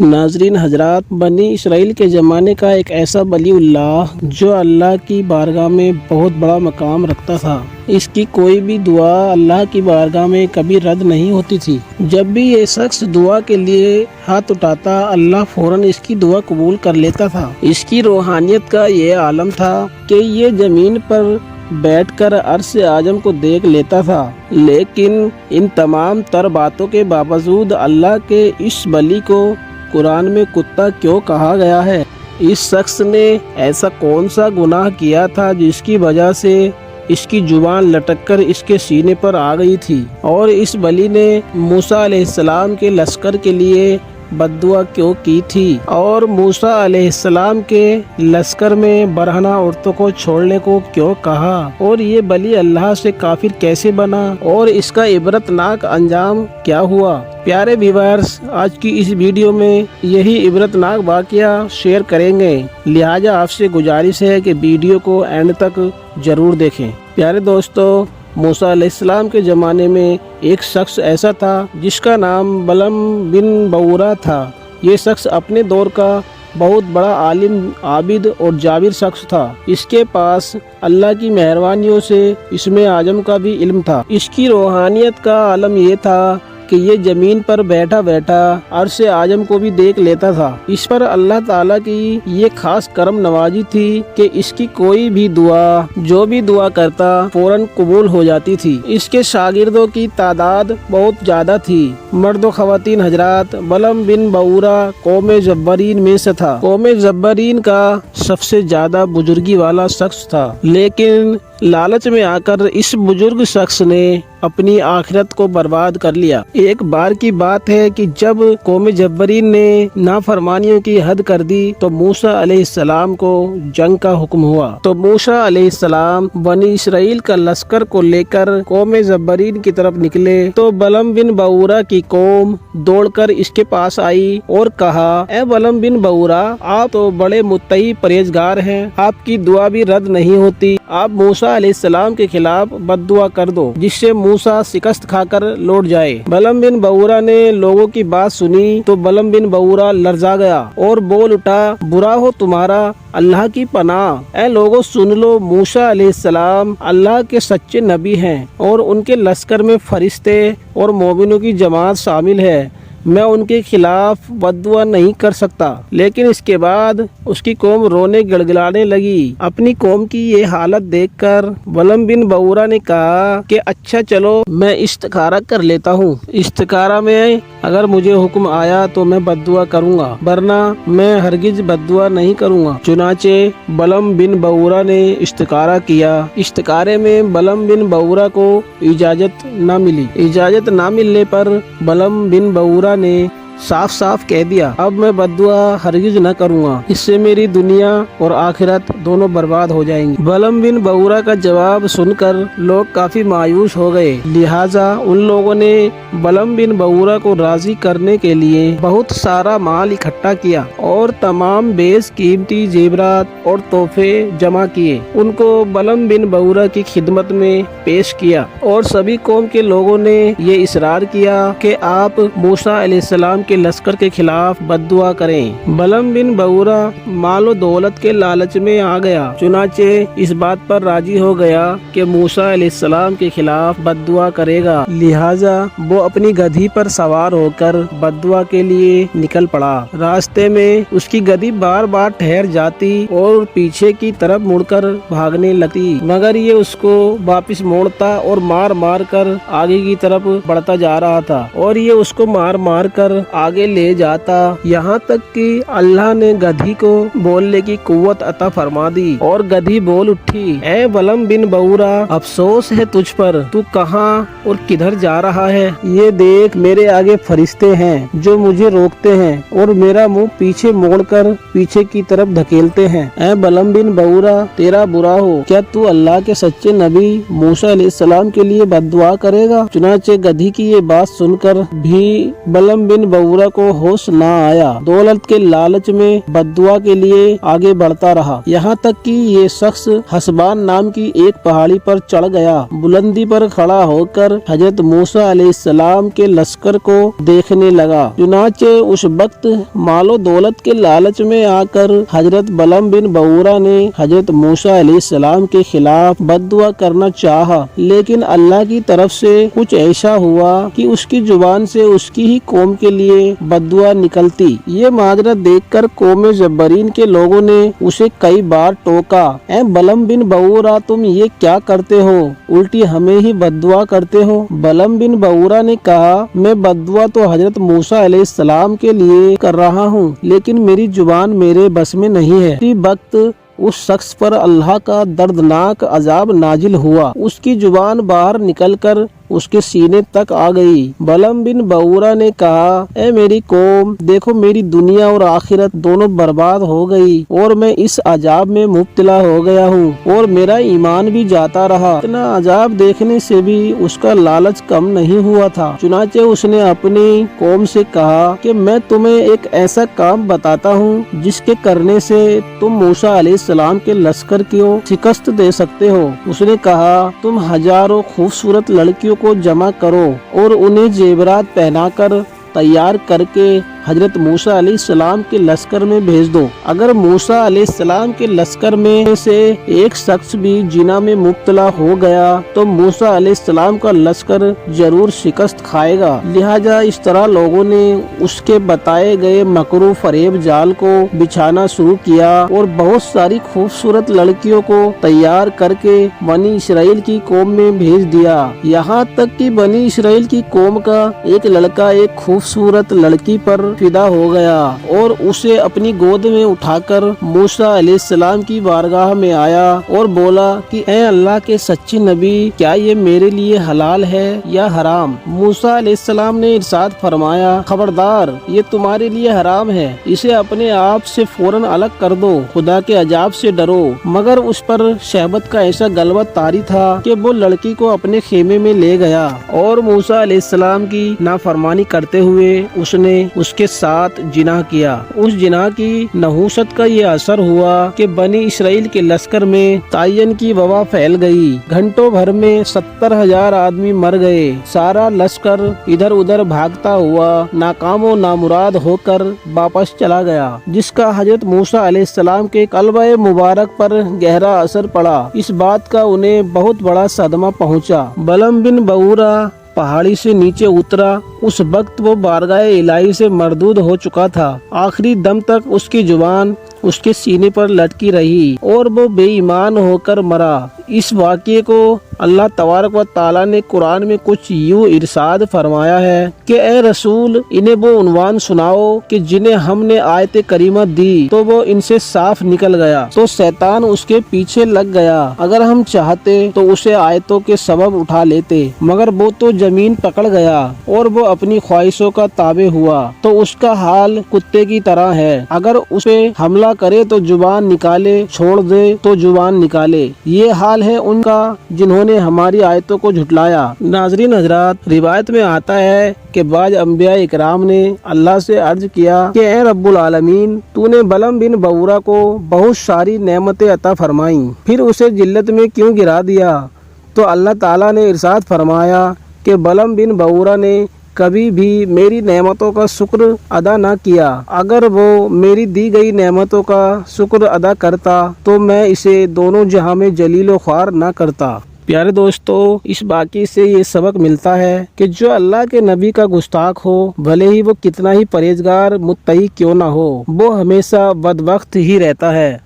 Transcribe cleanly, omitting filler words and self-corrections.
नाजरीन हजरात, बनी इसराइल के ज़माने का एक ऐसा वलीउल्लाह जो अल्लाह की बारगाह में बहुत बड़ा मकाम रखता था। इसकी कोई भी दुआ अल्लाह की बारगाह में कभी रद्द नहीं होती थी। जब भी ये शख्स दुआ के लिए हाथ उठाता, अल्लाह फौरन इसकी दुआ कबूल कर लेता था। इसकी रूहानियत का ये आलम था कि ये ज़मीन पर बैठकर अर्श आजम को देख लेता था। लेकिन इन तमाम तर बातों के बावजूद अल्लाह के इस वली को कुरान में कुत्ता क्यों कहा गया है? इस शख्स ने ऐसा कौन सा गुनाह किया था जिसकी वजह से इसकी जुबान लटककर इसके सीने पर आ गई थी? और इस वली ने मूसा अलैहिस्सलाम के लश्कर के लिए बद्दुआ क्यों की थी? और मूसा अलैहिस्सलाम के लश्कर में बरहना औरतों को छोड़ने को क्यों कहा? और ये वली अल्लाह से काफिर कैसे बना? और इसका इबरतनाक अंजाम क्या हुआ? प्यारे व्यूअर्स, आज की इस वीडियो में यही इबरतनाक वाकया शेयर करेंगे, लिहाजा आपसे गुजारिश है कि वीडियो को एंड तक जरूर देखें। प्यारे दोस्तों, मूसा अलैहिस्सलाम के ज़माने में एक शख्स ऐसा था जिसका नाम बलम बिन बऊरा था। ये शख्स अपने दौर का बहुत बड़ा आलिम, आबिद और जाबिर शख्स था। इसके पास अल्लाह की मेहरबानियों से इसमें आजम का भी इल्म था। इसकी रूहानियत का आलम ये था कि ये जमीन पर बैठा बैठा अर्श आजम को भी देख लेता था। इस पर अल्लाह ताला की ये खास करम नवाजी थी कि इसकी कोई भी दुआ, जो भी दुआ करता, फौरन कबूल हो जाती थी। इसके शागिर्दों की तादाद बहुत ज्यादा थी। मर्द व खवातीन हजरात, बलम बिन बऊरा कौम जब्बरीन में से था। कौम जब्बरीन का सबसे ज्यादा बुजुर्गी वाला शख्स था। लेकिन लालच में आकर इस बुजुर्ग शख्स ने अपनी आखिरत को बर्बाद कर लिया। एक बार की बात है कि जब कौम जब्बरीन ने नाफरमानियों की हद कर दी तो मूसा अलैहिस्सलाम को जंग का हुक्म हुआ। तो मूसा अलैहिस्सलाम बनी इसराइल का लश्कर को लेकर कौम जब्बरीन की तरफ निकले तो बलम बिन बऊरा की कौम दौड़कर इसके पास आई और कहा, ए बलम बिन बऊरा, आप तो बड़े मुत्तकी परहेजगार हैं, आपकी दुआ भी रद्द नहीं होती। आप मूसा अलैहिस्सलाम के खिलाफ बद्दुआ कर दो जिससे मूसा शिकस्त खाकर लौट जाए। बलम बिन बऊरा ने लोगों की बात सुनी तो बलम बिन बऊरा लर्जा गया और बोल उठा, बुरा हो तुम्हारा, अल्लाह की पनाह। ऐ लोगों सुन लो, मूसा अलैहिस्सलाम अल्लाह के सच्चे नबी हैं और उनके लश्कर में फरिश्ते और मोमिनों की जमात शामिल है। मैं उनके खिलाफ बद्दुआ नहीं कर सकता। लेकिन इसके बाद उसकी कौम रोने गड़गड़ाने लगी। अपनी कौम की ये हालत देखकर बलम बिन बऊरा ने कहा कि अच्छा चलो मैं इस्तिखारा कर लेता हूँ। इस्तिखारा में अगर मुझे हुक्म आया तो मैं बद्दुआ करूँगा, वरना मैं हरगिज बद्दुआ नहीं करूँगा। चुनाचे बलम बिन बऊरा ने इस्तिखारा किया। इस्तिखारे में बलम बिन बऊरा को इजाजत न मिली। इजाजत न मिलने पर बलम बिन बऊरा ने साफ साफ कह दिया, अब मैं बद्दुआ हरगिज न करूँगा, इससे मेरी दुनिया और आखिरत दोनों बर्बाद हो जाएंगी। बलम बिन बऊरा का जवाब सुनकर लोग काफी मायूस हो गए। लिहाजा उन लोगों ने बलम बिन बऊरा को राजी करने के लिए बहुत सारा माल इकट्ठा किया और तमाम बेशकीमती जेवरात और तोहफे जमा किए। उनको बलम बिन बऊरा की खिदमत में पेश किया और सभी कौम के लोगों ने ये इसरार किया कि आप मूसा अलैहिस्सलाम के लश्कर के खिलाफ बद्दुआ करें। बलम बिन बऊरा मालो दौलत के लालच में आ गया। चुनाचे इस बात पर राजी हो गया कि मूसा अलैहिस्सलाम के खिलाफ बद्दुआ करेगा। लिहाजा वो अपनी गधी पर सवार होकर बद्दुआ के लिए निकल पड़ा। रास्ते में उसकी गधी बार बार ठहर जाती और पीछे की तरफ मुड़कर भागने लगती, मगर ये उसको वापस मोड़ता और मार मार कर आगे की तरफ बढ़ता जा रहा था और ये उसको मार मार कर आगे ले जाता, यहाँ तक कि अल्लाह ने गधी को बोलने की कुव्वत अता फरमा दी और गधी बोल उठी, ए बलम बिन बऊरा, अफसोस है तुझ पर, तू कहाँ और किधर जा रहा है? ये देख, मेरे आगे फरिश्ते हैं जो मुझे रोकते हैं और मेरा मुंह पीछे मोड़कर पीछे की तरफ धकेलते हैं। ए बलम बिन बऊरा, तेरा बुरा हो, क्या तू अल्लाह के सच्चे नबी मूसा अलैहिस्सलाम के लिए बद्दुआ करेगा? चुनाचे गधी की ये बात सुनकर भी बलम बिन बऊरा को होश न आया। दौलत के लालच में बद्दुआ के लिए आगे बढ़ता रहा, यहाँ तक कि ये शख्स हसबान नाम की एक पहाड़ी पर चढ़ गया। बुलंदी पर खड़ा होकर हजरत मूसा अलैहिस्सलाम के लश्कर को देखने लगा। चुनाचे उस वक्त मालो दौलत के लालच में आकर हजरत बलम बिन बऊरा ने हजरत मूसा अलैहिस्सलाम के खिलाफ बद्दुआ करना चाहा, लेकिन अल्लाह की तरफ से कुछ ऐसा हुआ कि उसकी जुबान से उसकी ही कौम के लिए बद्दुआ निकलती। ये माजरा देखकर कौम जब्बरीन के लोगों ने उसे कई बार टोका, ऐ बलम बिन बऊरा तुम ये क्या करते हो, उल्टी हमें ही बद्दुआ करते हो। बलम बिन बऊरा ने कहा, मैं बद्दुआ तो हजरत मूसा अलैहिस्सलाम के लिए कर रहा हूँ, लेकिन मेरी जुबान मेरे बस में नहीं है। इसी वक्त उस शख्स पर अल्लाह का दर्दनाक अजाब नाजिल हुआ। उसकी जुबान बाहर निकलकर उसके सीने तक आ गई। बलम बिन बऊरा ने कहा, ए मेरी कौम, देखो मेरी दुनिया और आखिरत दोनों बर्बाद हो गई और मैं इस अजाब में मुब्तला हो गया हूँ और मेरा ईमान भी जाता रहा। इतना अजाब देखने से भी उसका लालच कम नहीं हुआ था। चुनाचे उसने अपनी कौम से कहा कि मैं तुम्हें एक ऐसा काम बताता हूँ जिसके करने से तुम मूसा अलैहिस्सलाम के लश्कर को शिकस्त दे सकते हो। उसने कहा, तुम हजारों खूबसूरत लड़कियों को जमा करो और उन्हें जेवरात पहनाकर तैयार करके हजरत मूसा अलैहिस्सलाम के लश्कर में भेज दो। अगर मूसा अलैहिस्सलाम के लश्कर में से एक शख्स भी जिना में मुब्तला हो गया तो मूसा अलैहिस्सलाम का लश्कर जरूर शिकस्त खाएगा। लिहाजा इस तरह लोगों ने उसके बताए गए मकरू फरेब जाल को बिछाना शुरू किया और बहुत सारी खूबसूरत लड़कियों को तैयार करके बनी इसराइल की कौम में भेज दिया। यहाँ तक कि बनी इसराइल की कौम का एक लड़का एक खूबसूरत लड़की पर फिदा हो गया और उसे अपनी गोद में उठाकर मूसा अलैहिस्सलाम की बारगाह में आया और बोला कि ऐ अल्लाह के सच्चे नबी, क्या ये मेरे लिए हलाल है या हराम? मूसा अलैहिस्सलाम ने इरशाद फरमाया, खबरदार, ये तुम्हारे लिए हराम है, इसे अपने आप से फौरन अलग कर दो, खुदा के अजाब से डरो। मगर उस पर शहबत का ऐसा गलबा तारी था कि वो लड़की को अपने खेमे में ले गया और मूसा अलैहिस्सलाम की नाफरमानी करते हुए उसने उसके साथ जिना किया। उस जिना की नहूसत का ये असर हुआ कि बनी इसराइल के लश्कर में तायन की वबा फैल गई। घंटों भर में 70,000 आदमी मर गए। सारा लश्कर इधर उधर भागता हुआ नाकामो नामुराद होकर वापस चला गया, जिसका हजरत मूसा अलैहिस्सलाम के कल्बे मुबारक पर गहरा असर पड़ा। इस बात का उन्हें बहुत बड़ा सदमा पहुंचा। बलम बिन बऊरा पहाड़ी से नीचे उतरा। उस वक्त वो बारगाह इलाही से मरदूद हो चुका था। आखिरी दम तक उसकी जुबान उसके सीने पर लटकी रही और वो बेईमान होकर मरा। इस वाक़ये को अल्लाह तबारक व तआला ने कुरान में कुछ यूँ इरशाद फरमाया है कि ए रसूल, इन्हें वो उन्वान सुनाओ कि जिन्हें हमने आयत करीमा दी तो वो इनसे साफ निकल गया, तो शैतान उसके पीछे लग गया। अगर हम चाहते तो उसे आयतों के सबब उठा लेते, मगर वो तो जमीन पकड़ गया और वो अपनी ख्वाहिशों का ताबे हुआ, तो उसका हाल कुत्ते की तरह है। अगर उसे हमला करे तो जुबान निकाले, छोड़ दे तो जुबान निकाले। ये हाल है उनका जिन्होंने हमारी आयतों को झुटलाया। नाज़रीन हज़रात, रिवायत में आता है कि बाज अंबिया इकराम ने अल्लाह से अर्ज किया कि ए रब्बुल आलमीन, तूने बलम बिन बऊरा को बहुत सारी नेमतें अता फरमाई, फिर उसे जिल्लत में क्यों गिरा दिया? तो अल्लाह ताला ने इरशाद फरमाया कि बलम बिन बऊरा ने कभी भी मेरी नेमतों का शुक्र अदा न किया। अगर वो मेरी दी गई नेमतों का शुक्र अदा करता तो मैं इसे दोनों जहां में जलीलो ख्वार न करता। प्यारे दोस्तों, इस वाक़ये से ये सबक मिलता है कि जो अल्लाह के नबी का गुस्ताख हो, भले ही वो कितना ही परहेजगार मुत्तकी क्यों ना हो, वो हमेशा बदबख्त ही रहता है।